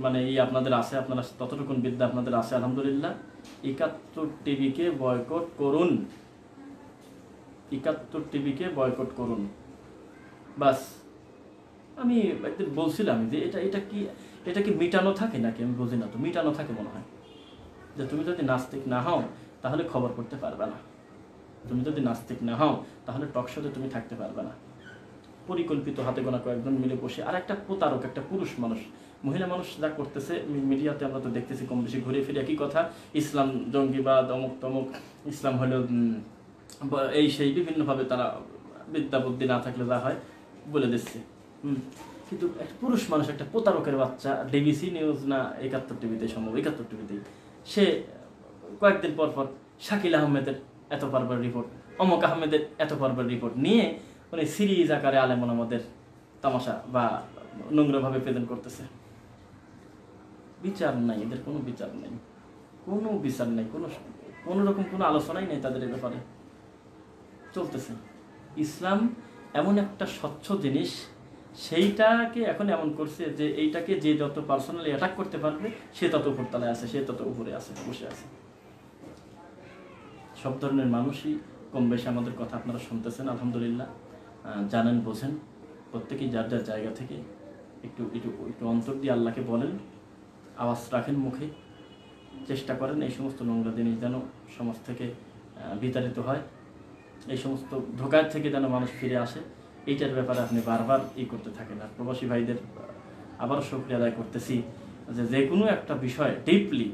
মানে আপনাদের আছে, আপনারা ততটুকু বিদ্যা আপনাদের আছে আলহামদুলিল্লাহ। ৭১ টিভিকে বয়কট করুন, ৭১ টিভিকে বয়কট করুন, বাস। আমি একদিন বলছিলাম যে এটা কি মিটানো থাকে নাকি, আমি বুঝি না তো, মিটানো থাকে মনে হয়। যে তুমি যদি নাস্তিক না হও তাহলে খবর করতে পারবে না, তুমি যদি নাস্তিক না হও তাহলে টক শোতে তুমি থাকতে পারবে না। পরিকল্পিত হাতে গোনা কয়েকজন মিলে বসে, আর একটা প্রতারক, একটা পুরুষ মানুষ, মহিলা মানুষ যা করতেছে মিডিয়াতে আমরা তো দেখতেছি কম বেশি ঘুরে ফিরে একই কথা, ইসলাম জঙ্গিবাদ, অমুক তমুক, ইসলাম হলো এই সেই, বিভিন্নভাবে তারা বিদ্যা বুদ্ধি না থাকলে যা হয় বলে দিচ্ছে। কিন্তু একটা পুরুষ মানুষ, একটা প্রতারকের বাচ্চা, ডিবিসি নিউজ না ৭১ টিভিতে, সম্ভব ৭১ টিভিতেই, সে কয়েকদিন পর পর শাকিল আহমেদের এত পারবার রিপোর্ট, অমক আহমেদের এত পারবার রিপোর্ট নিয়ে উনি সিরিজ আকারে আলেম ওলামাদের তামাশা বা নোংরাভাবে প্রেজেন্ট করতেছে। বিচার নাই, এদের কোনো বিচার নেই, কোনো বিচার নেই, কোনো রকম কোনো আলোচনাই নেই তাদের এ ব্যাপারে, চলতেছে। ইসলাম এমন একটা স্বচ্ছ জিনিস, সেইটাকে এখন এমন করছে যে এইটাকে যে যত পার্সোনালি অ্যাটাক করতে পারবে সে তত উপরতলায় আছে, সে তত উপরে আছে, বসে আছে। সব ধরনের মানুষই কম বেশি আমাদের কথা আপনারা শুনতেছেন আলহামদুলিল্লাহ, জানেন, বোঝেন। প্রত্যেকেই যার যার জায়গা থেকে একটু একটু একটু অন্তর দিয়ে আল্লাহকে বলেন, আওয়াজ রাখেন মুখে, চেষ্টা করেন এই সমস্ত নোংরা জিনিস যেন সমাজ থেকে বিতাড়িত হয়, এই সমস্ত ধোঁকার থেকে যেন মানুষ ফিরে আসে, এইটার ব্যাপারে আপনি বারবার করতে থাকেন। আর প্রবাসী ভাইদের আবারও শুকরিয়া আদায় করতেছি যে কোনো একটা বিষয় ডিপলি,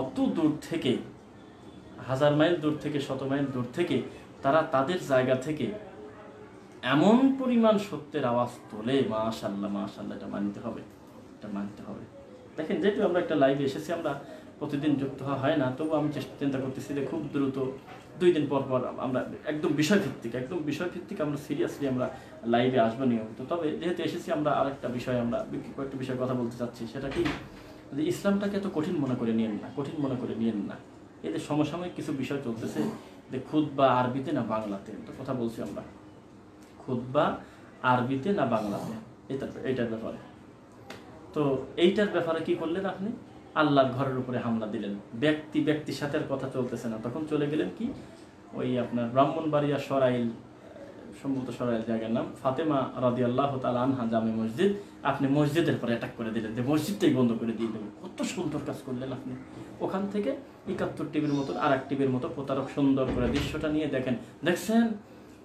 অত দূর থেকে, 1000 মাইল দূর থেকে, 100 মাইল দূর থেকে তারা তাদের জায়গা থেকে এমন পরিমাণ সত্যের আওয়াজ তোলে, মাশাআল্লাহ মাশাআল্লাহ, এটা মানতে হবে, এটা মানতে হবে। দেখেন, যেহেতু আমরা একটা লাইভে এসেছি, আমরা প্রতিদিন যুক্ত হওয়া হয় না, তবু আমি চিন্তা করতেছি যে খুব দ্রুত 2 দিন পর পর আমরা একদম বিষয়ভিত্তিক আমরা সিরিয়াসলি আমরা লাইভে আসবো নিয়মিত। তবে যেহেতু এসেছি, আমরা আরেকটা বিষয়, আমরা কয়েকটা বিষয়ে কথা বলতে চাচ্ছি, সেটা কি যে ইসলামটাকে এত কঠিন মনে করে নিয়েন না। এই যে সমসাময়িক কিছু বিষয় চলতেছে, যে খুতবা আরবিতে না বাংলাতে, একটা কথা বলছি আমরা, খুতবা আরবিতে না বাংলাতে, এইটার ব্যাপারে। তো এইটার ব্যাপারে কি করলেন আপনি? আল্লাহর ঘরের উপরে হামলা দিলেন। ব্যক্তির সাথে আর কথা চলতেছে না, তখন চলে গেলেন কি ওই আপনার ব্রাহ্মণবাড়িয়া সরাইল, সম্ভবত সরাইল জায়গার নাম, ফাতেমা রাদিয়াল্লাহু তাআলা আনহা জামে মসজিদ, আপনি মসজিদের পরে অ্যাটাক করে দিলেন, যে মসজিদটাই বন্ধ করে দিয়ে দেবেন। কত সুন্দর কাজ করলেন আপনি। ওখান থেকে ৭১ টিভির মতো, আর এক টিভির মতো প্রতারক সুন্দর করে দৃশ্যটা নিয়ে দেখছেন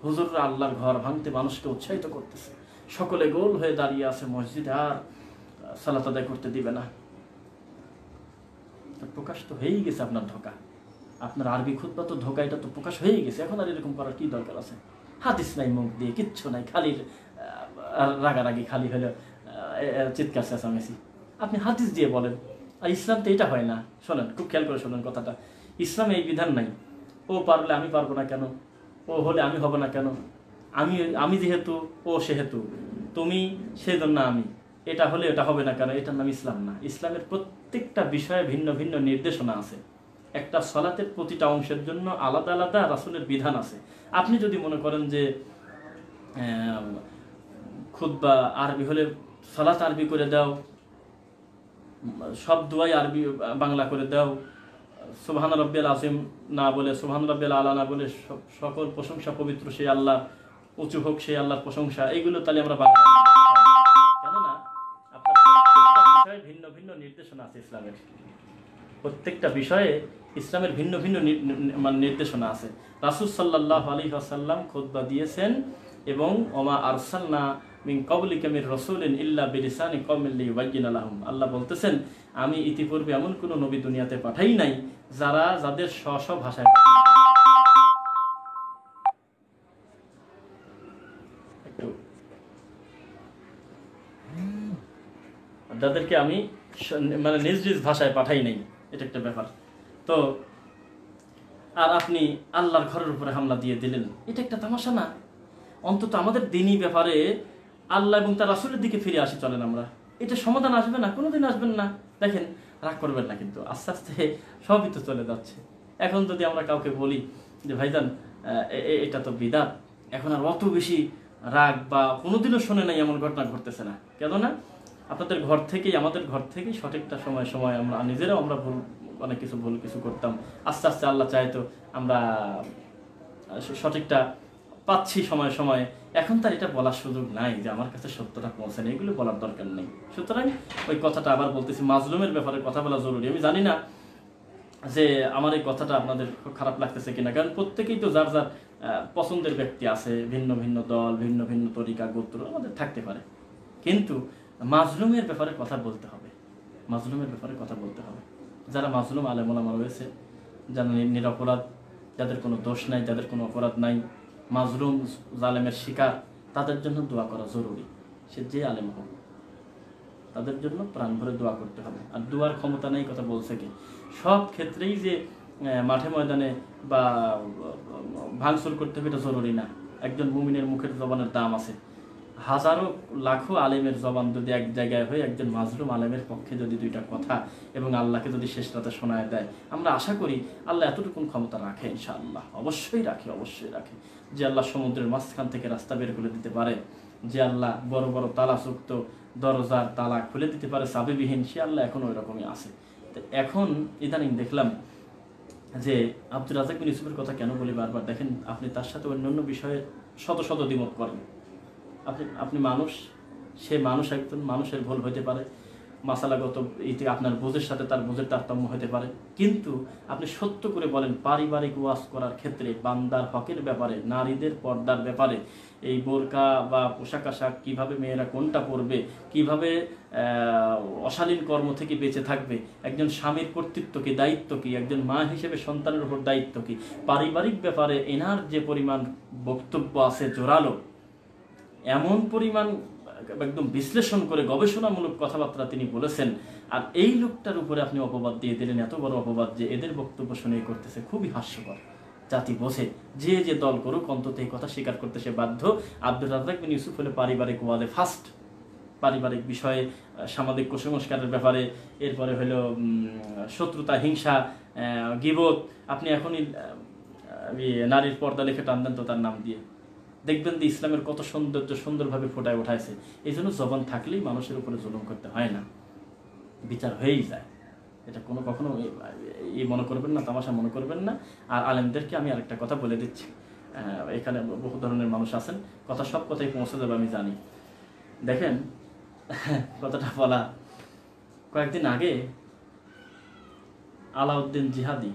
হুজুররা আল্লাহর ঘর ভাঙতে মানুষকে উৎসাহিত করতেছে, সকলে গোল হয়ে দাঁড়িয়ে আছে মসজিদে, আর সালাত আদায় করতে দিবে না। প্রকাশ তো হয়েই গেছে আপনার ধোঁকা, আপনার আরবি খুতবা তো ধোকা, এটা তো প্রকাশ হয়ে গেছে, এখন আর এরকম করার কি দরকার আছে? হাদিস নাই, মুখ দিয়ে কিচ্ছু নাই, খালি রাগারাগি, খালি হলো চিৎকার চেঁচামেচি। আপনি হাদিস দিয়ে বলেন। আর ইসলাম তো এটা হয় না। শোনেন, খুব খেয়াল করে শোনেন কথাটা। ইসলামে এই বিধান নাই, ও পারলে আমি পারবো না কেন, ও হলে আমি হব না কেন, আমি যেহেতু ও সেহেতু তুমি সেই জন্য আমি, এটা হলে এটা হবে না কেন, এটার নাম ইসলাম না। ইসলামের প্রত্যেকটা বিষয়ে ভিন্ন ভিন্ন নির্দেশনা আছে। একটা সালাতের প্রতিটা অংশের জন্য আলাদা আলাদা রাসূলের বিধান আছে। আপনি যদি মনে করেন যে খুতবা আরবি হলে সালাত আরবি করে দাও, সব দুয়াই আরবি বাংলা করে দাও, সুবহান রাব্বিয়াল আযীম না বলে, সুবহান রাব্বিয়াল আলা না বলে, সকল প্রশংসা পবিত্র সেই আল্লাহ, উঁচু হোক সেই আল্লাহর প্রশংসা, এইগুলো তাহলে আমরা বাংলা, কেননা আপনার প্রত্যেকটা বিষয়ে ভিন্ন ভিন্ন নির্দেশনা আছে। ইসলামের প্রত্যেকটা বিষয়ে ইসলামের ভিন্ন ভিন্ন নির্দেশনা আছে। রাসূল সাল্লাল্লাহু আলাইহি ওয়াসাল্লাম খুতবা দিয়েছেন এবং ওমা আরসালনা মিন ক্বাবলিকা মির রাসূলিন ইল্লা বিলিসানি কওমিন লিয়ুবায়্যিনা লাহুম, আল্লাহ বলতেছেন আমি ইতিপূর্বে এমন কোন নবী দুনিয়াতে পাঠাই নাই যাদের স্ব স্ব ভাষায়, যাদেরকে আমি মানে নিজ নিজ ভাষায় পাঠাই নাই, এটা একটা ব্যাপার। তো আর আপনি আল্লাহর ঘরের উপরে হামলা দিয়ে দিলেন, এটা একটা তামাশা না? অন্তত আমাদের দিনই ব্যাপারে আল্লাহ এবং তার রাসূলের দিকে ফিরে আসি চলেন আমরা। এটা সমাধান আসবে না, কোনোদিন আসবেন না। দেখেন, রাগ করবেন না, কিন্তু আস্তে আস্তে সবই তো চলে যাচ্ছে। এখন যদি আমরা কাউকে বলি যে ভাইজান এটা তো বিদআত, এখন আর অত বেশি রাগ বা কোনোদিনও শুনে নাই এমন ঘটনা ঘটতেছে না। কেননা আপনাদের ঘর থেকেই, আমাদের ঘর থেকেই সঠিকটা সময় সময় আমরা নিজেরাও আমরা অনেক ভুল কিছু করতাম। আস্তে আস্তে আল্লাহ চাইতো আমরা সঠিকটা পাচ্ছি সময় সময়ে। এখন তার এটা বলার সুযোগ নাই যে আমার কাছে সত্যটা পৌঁছায়নি, এগুলো বলার দরকার নেই। সুতরাং ওই কথাটা আবার বলতেছি, মাজলুমের ব্যাপারে কথা বলা জরুরি। আমি জানি না যে আমার এই কথাটা আপনাদের খারাপ লাগতেছে কিনা, কারণ প্রত্যেকেই তো যার যার পছন্দের ব্যক্তি আছে, ভিন্ন ভিন্ন দল, ভিন্ন ভিন্ন তরিকা, গোত্র আমাদের থাকতে পারে, কিন্তু মাজলুমের ব্যাপারে কথা বলতে হবে। মাজলুমের ব্যাপারে কথা বলতে হবে। যারা মাজলুম আলেম ওলামা রয়েছে, যারা নিরপরাধ, যাদের কোনো দোষ নাই, যাদের কোনো অপরাধ নাই, মাজলুম জালেমের শিকার, তাদের জন্য দোয়া করা জরুরি। সে যে আলেম হোক, তাদের জন্য প্রাণ ভরে দোয়া করতে হবে। আর দোয়ার ক্ষমতা নেই কথা বলছে কি? সব ক্ষেত্রেই যে মাঠে ময়দানে বা ভাঙচুর করতে হবে এটা জরুরি না। একজন মুমিনের মুখের জবানের দাম আছে। হাজারো লাখো আলেমের জবান যদি এক জায়গায় হয়ে একজন মাজলুম আলেমের পক্ষে যদি দুইটা কথা এবং আল্লাহকে যদি শেষ রাতে শোনায় দেয়, আমরা আশা করি আল্লাহ এতটুকুন ক্ষমতা রাখে, ইনশাআল্লাহ অবশ্যই রাখে, অবশ্যই রাখে। যে আল্লাহ সমুদ্রের মাঝখান থেকে রাস্তা বের করে দিতে পারে, যে আল্লাহ বড় বড় তালাযুক্ত দরজার তালা খুলে দিতে পারে চাবিবিহীন, সে আল্লাহ এখন ওই রকমই আছে। তো এখন ইদানিং দেখলাম যে আব্দুর রাজ্জাক বিন ইউসুফের কথা কেন বলি বারবার, দেখেন আপনি তার সাথে অন্যান্য বিষয়ে শত শত দ্বিমত করেন, আপনি মানুষ, সে মানুষ, একজন মানুষের ভুল হতে পারে, মাসালাগত ইতি আপনার বোঝের সাথে তার বোঝের তারতম্য হতে পারে, কিন্তু আপনি সত্য করে বলেন পারিবারিক ওয়াজ করার ক্ষেত্রে বান্দার হকের ব্যাপারে, নারীদের পর্দার ব্যাপারে, এই বোরকা বা পোশাক আশাক কীভাবে মেয়েরা কোনটা পরবে, কিভাবে অশালীন কর্ম থেকে বেঁচে থাকবে, একজন স্বামীর কর্তৃত্ব কি, দায়িত্ব কি, একজন মা হিসেবে সন্তানের উপর দায়িত্ব কি, পারিবারিক ব্যাপারে এনার যে পরিমাণ বক্তব্য আছে জোরালো, এমন পরিমাণ একদম বিশ্লেষণ করে গবেষণামূলক কথাবার্তা তিনি বলেছেন। আর এই লোকটার উপরে আপনি অপবাদ দিয়ে দিলেন, এত বড় অপবাদ যে এদের বক্তব্য শুনে করতেছে, খুবই হাস্যকর। জাতি বোঝে, যে যে দল করুক অন্তত এই কথা স্বীকার করতে সে বাধ্য। আব্দুর রাজ্জাক বিন ইউসুফ হলে পারিবারিক ওয়াদে ফার্স্ট, পারিবারিক বিষয়ে, সামাজিক কুসংস্কারের ব্যাপারে, এরপরে হলো শত্রুতা, হিংসা, গীবত। আপনি এখনই নারীর পর্দা লিখে টান দেন তো তার নাম দিয়ে, দেখবেন যে ইসলামের কত সুন্দরভাবে ফোটায় উঠাইছে। এই জন্য জবান থাকলেই মানুষের উপরে জুলুম করতে হয় না, বিচার হয়েই যায়। এটা কখনো এই মনে করবেন না, তামাশা মনে করবেন না। আর আলেমদেরকে আমি আরেকটা কথা বলে দিচ্ছি, এখানে বহু ধরনের মানুষ আছেন, সব কথাই পৌঁছে যাবে আমি জানি। দেখেন কথাটা বলা, কয়েকদিন আগে আলাউদ্দিন জিহাদি,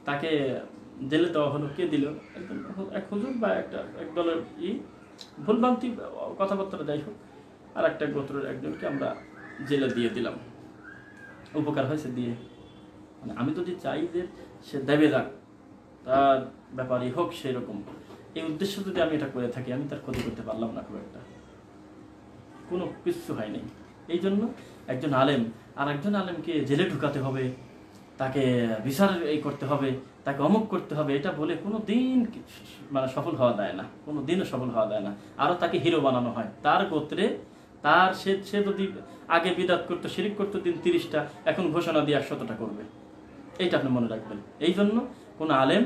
তাকে জেলে দেওয়া হলো। কে দিল? একজন এক হুজুর বা এক দলের ভুলভ্রান্তি কথাবার্তা, যাই হোক, আর একটা গোত্রের একজনকে আমরা জেলে দিয়ে দিলাম। উপকার হয়েছে দিয়ে? মানে আমি যদি চাই যে সে দেবে যাক, তার ব্যাপারই হোক সেই রকম, এই উদ্দেশ্য যদি আমি এটা করে থাকি, আমি তার ক্ষতি করতে পারলাম না খুব একটা, কোনো কিছু হয়নি। এই জন্য একজন আলেম আর একজন আলেমকে জেলে ঢুকাতে হবে, তাকে বিচার এই করতে হবে, তাকে অমুক করতে হবে, এটা বলে কোনো দিন মানে সফল হওয়া যায় না, কোনো দিনও সফল হওয়া যায় না। আরও তাকে হিরো বানানো হয়, তার গোত্রে তার সে যদি আগে বিদাত করতো, শিরিক করতো দিন 30টা, এখন ঘোষণা দিয়ে 100টা করবে, এইটা আপনি মনে রাখবেন। এই জন্য কোনো আলেম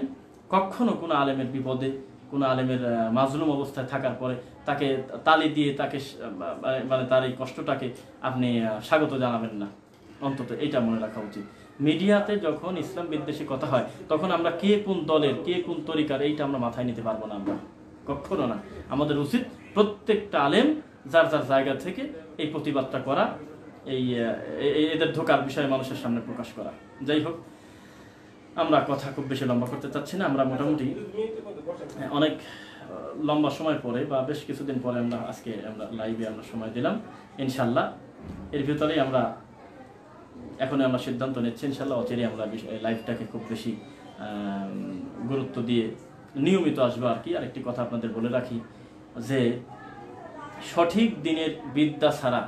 কখনো কোনো আলেমের বিপদে, কোনো আলেমের মাজলুম অবস্থায় থাকার পরে তাকে তালি দিয়ে তাকে মানে তার এই কষ্টটাকে আপনি স্বাগত জানাবেন না, অন্তত এইটা মনে রাখা উচিত। মিডিয়াতে যখন ইসলাম বিদ্বেষী কথা হয়, তখন আমরা কে কোন দলের, কে কোন তরিকার, এইটা আমরা মাথায় নিতে পারবো না, আমরা কখনো না। আমাদের উচিত প্রত্যেকটা আলেম যার যার জায়গা থেকে এই প্রতিবাদটা করা, এই এদের ধোকার বিষয়ে মানুষের সামনে প্রকাশ করা। যাই হোক, আমরা কথা খুব বেশি লম্বা করতে চাচ্ছি না। আমরা মোটামুটি অনেক লম্বা সময় পরে বা বেশ কিছুদিন পরে আমরা লাইভে আমরা সময় দিলাম ইনশাল্লাহ। এর ভিতরেই আমরা সিদ্ধান্ত নিচ্ছি ইনশাল্লাহ, অচিরেই আমরা লাইভটাকে খুব বেশি গুরুত্ব দিয়ে নিয়মিত আসবো আর কি। আরেকটি কথা আপনাদের বলে রাখি যে সঠিক দিনের বিদ্যা ছাড়া,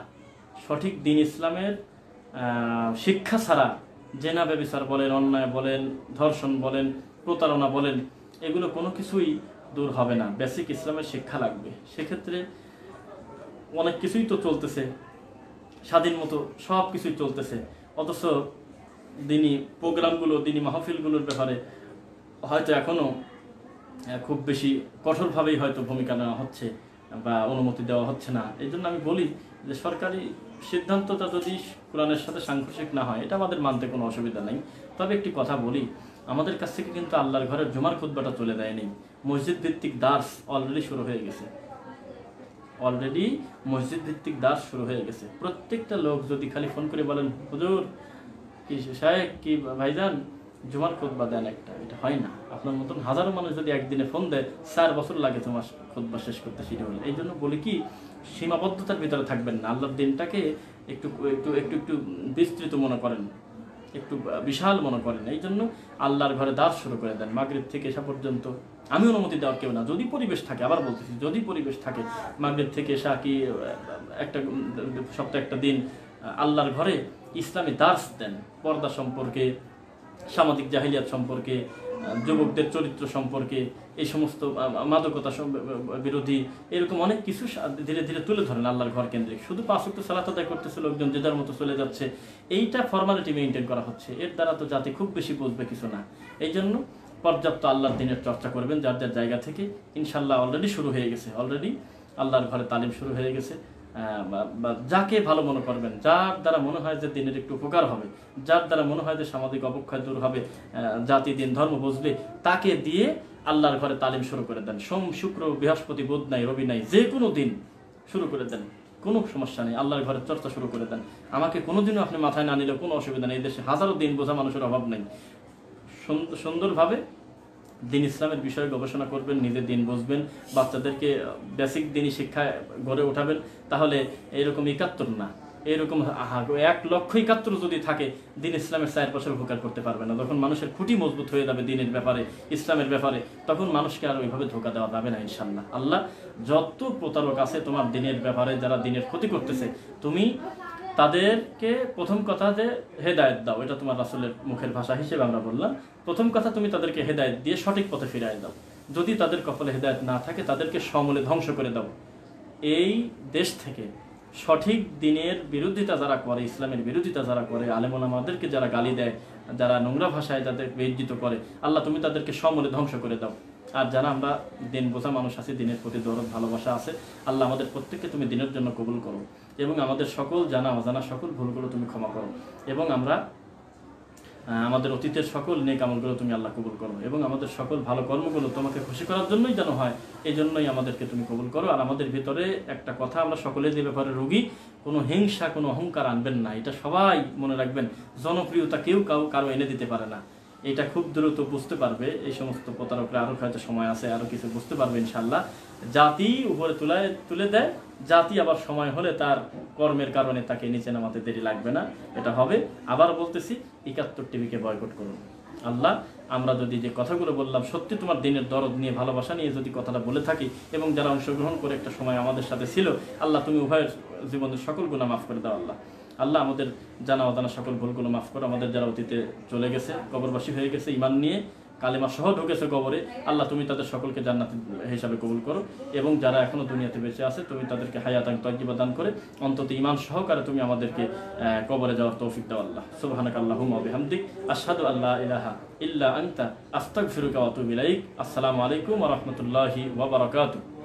সঠিক দিন ইসলামের শিক্ষা ছাড়া জেনা ব্যভিচার বলেন, অন্যায় বলেন, ধর্ষণ বলেন, প্রতারণা বলেন, এগুলো কোনো কিছুই দূর হবে না। বেসিক ইসলামের শিক্ষা লাগবে। সেক্ষেত্রে অনেক কিছুই তো চলতেছে, স্বাধীন মতো সব কিছুই চলতেছে, অথচ দিনী প্রোগ্রামগুলো, দিনী মাহফিলগুলোর ব্যাপারে হয়তো এখনও খুব বেশি কঠোরভাবেই হয়তো ভূমিকা নেওয়া হচ্ছে বা অনুমতি দেওয়া হচ্ছে না। এই জন্য আমি বলি যে সরকারি সিদ্ধান্তটা যদি কোরআনের সাথে সাংঘর্ষিক না হয়, এটা আমাদের মানতে কোনো অসুবিধা নেই। তবে একটি কথা বলি, আমাদের কাছ থেকে কিন্তু আল্লাহর ঘরের জুমার খুতবাটা চলে দেয়নি। মসজিদ ভিত্তিক দার্স অলরেডি শুরু হয়ে গেছে, মসজিদ ভিত্তিক দার্স শুরু হয়ে গেছে। প্রত্যেকটা লোক যদি খালি ফোন করে বলেন, হুজুর কি সাহেব কি ভাইজান জুমার খুতবা দেন একটা, এটা হয় না। আপনার মতন হাজারো মানুষ যদি একদিনে ফোন দেয়, 4 বছর লাগে তোমার খুতবা শেষ করতে শিডিউল। এই জন্য বলি কি, সীমাবদ্ধতার ভিতরে থাকবেন না, আল্লাহর দিনটাকে একটু একটু একটু একটু বিস্তৃত মনে করেন, একটু বিশাল মনে করেন। এই জন্য আল্লাহর ঘরে দাস শুরু করে দেন মাগরিব থেকে এসা পর্যন্ত। আমি অনুমতি দেওয়ার কেউ না, যদি পরিবেশ থাকে, আবার বলতেছি যদি পরিবেশ থাকে, মাগরিব থেকে এসা কি একটা সপ্তাহে একটা দিন আল্লাহর ঘরে ইসলামী দার্স দেন, পর্দা সম্পর্কে, সামাজিক জাহিলিয়াত সম্পর্কে, যুবকদের চরিত্র সম্পর্কে, এই সমস্ত মাদকতা বিরোধী এরকম অনেক কিছু ধীরে ধীরে তুলে ধরেন আল্লাহর ঘর কেন্দ্রিক। শুধু 5 ওয়াক্ত সালাত আদায় করতেছে লোকজন, যে যার মতো চলে যাচ্ছে, এইটা ফর্মালিটি মেনটেন করা হচ্ছে। এর দ্বারা তো জাতি খুব বেশি বুঝবে কিছু না। এই জন্য পর্যাপ্ত আল্লাহর দিনের চর্চা করবেন যার যার জায়গা থেকে। ইনশাল্লাহ অলরেডি শুরু হয়ে গেছে, অলরেডি আল্লাহর ঘরে তালিম শুরু হয়ে গেছে। যাকে ভালো মনে করবেন, যার দ্বারা মনে হয় যে দিনের একটু উপকার হবে, যার দ্বারা মনে হয় যে সামাজিক অবক্ষয় দূর হবে, জাতি দিন ধর্ম বুঝবে, তাকে দিয়ে আল্লাহর ঘরে তালিম শুরু করে দেন। সোম, শুক্র, বৃহস্পতি, বুধ নাই, রবি নাই, যে কোনো দিন শুরু করে দেন, কোনো সমস্যা নেই। আল্লাহর ঘরের চর্চা শুরু করে দেন। আমাকে কোনোদিনও আপনি মাথায় না নিলেও কোনো অসুবিধা নেই। এই দেশে হাজারো দিন বোঝা মানুষের অভাব নেই। সুন্দরভাবে দিন ইসলামের বিষয়ে গবেষণা করবেন, নিজের দিন বুঝবেন, বাচ্চাদেরকে বেসিক দিনই শিক্ষায় গড়ে উঠাবেন। তাহলে এরকম 71 না, এরকম 1,71,000 যদি থাকে, দিন ইসলামের 4 বছর উপকার করতে পারবে না। যখন মানুষের খুঁটি মজবুত হয়ে যাবে দিনের ব্যাপারে, ইসলামের ব্যাপারে, তখন মানুষকে আর ওইভাবে ধোকা দেওয়া যাবে না ইনশাল্লাহ। আল্লাহ যত প্রতারক আছে তোমার দিনের ব্যাপারে, যারা দিনের ক্ষতি করতেছে, তুমি তাদেরকে প্রথম কথা যে হেদায়েত দাও, এটা তোমার রাসূলের মুখের ভাষা হিসেবে আমরা বললাম। প্রথম কথা, তুমি তাদেরকে হেদায়েত দিয়ে সঠিক পথে ফিরিয়ে দাও। যদি তাদের কপালে হেদায়েত না থাকে, তাদেরকে সমূলে ধ্বংস করে দাও। এই দেশ থেকে সঠিক দিনের বিরোধিতা যারা করে, ইসলামের বিরোধিতা যারা করে, আলেম ওলামাদেরকে যারা গালি দেয়, যারা নোংরা ভাষায় যাদের বেইজ্জত করে, আল্লাহ তুমি তাদেরকে সমূলে ধ্বংস করে দাও। আর যারা আমরা দিন বোঝা মানুষ আছি, দিনের প্রতি দরদ ভালোবাসা আছে, আল্লাহ আমাদের প্রত্যেককে তুমি দিনের জন্য কবুল করো, এবং আমাদের সকল জানা অজানা সকল ভুলগুলো তুমি ক্ষমা করো, এবং আমরা আমাদের অতীতের সকল নেক আমলগুলো তুমি আল্লাহ কবুল করো, এবং আমাদের সকল ভালো কর্মগুলো তোমাকে খুশি করার জন্যই যেন হয়, এই জন্যই আমাদেরকে তুমি কবুল করো। আর আমাদের ভিতরে একটা কথা, আমরা সকলে যে ব্যাপারে রোগী, কোনো হিংসা, কোনো অহংকার আনবেন না, এটা সবাই মনে রাখবেন। জনপ্রিয়তা কেউ কারো এনে দিতে পারে না। এটা খুব দ্রুত বুঝতে পারবে, এই সমস্ত প্রতারকরা আরও হয়তো সময় আছে, আরও কিছু বুঝতে পারবে ইনশাল্লাহ। জাতি উপরে তুলে দেয়, জাতি আবার সময় হলে তার কর্মের কারণে তাকে নিচে নামাতে দেরি লাগবে না, এটা হবে। আবার বলতেছি, 71 টিভিকে বয়কট করুন। আল্লাহ, আমরা যদি যে কথাগুলো বললাম সত্যি তোমার দিনের দরদ নিয়ে, ভালোবাসা নিয়ে যদি কথাটা বলে থাকি, এবং যারা অংশগ্রহণ করে একটা সময় আমাদের সাথে ছিল, আল্লাহ তুমি উভয়ের জীবনের সকল গুনাহ মাফ করে দাও। আল্লাহ আমাদের জানা অজানা সকল ভুলগুলো মাফ করো। আমাদের যারা অতীতে চলে গেছে, কবরবাসী হয়ে গেছে, ঈমান নিয়ে কালেমা সহ ঢুকেছে কবরে, আল্লাহ তুমি তাদের সকলকে জান্নাত হিসাবে কবুল করো। এবং যারা এখনো দুনিয়াতে বেঁচে আছে, তুমি তাদেরকে হায়াতান তাইয়্যিবা দান করে অন্তত ঈমান সহকারে তুমি আমাদেরকে কবরে যাওয়ার তৌফিক দাও। আল্লাহ সুবহানাকাল্লাহুম্মা ওয়া বিহামদিক আশহাদু আল্লা ইলাহা ইল্লা আনতা আস্তাগফিরুকা ওয়া আতুবু ইলাইক। আসসালামু আলাইকুম ওয়া রাহমাতুল্লাহি ওয়া বারাকাতুহু।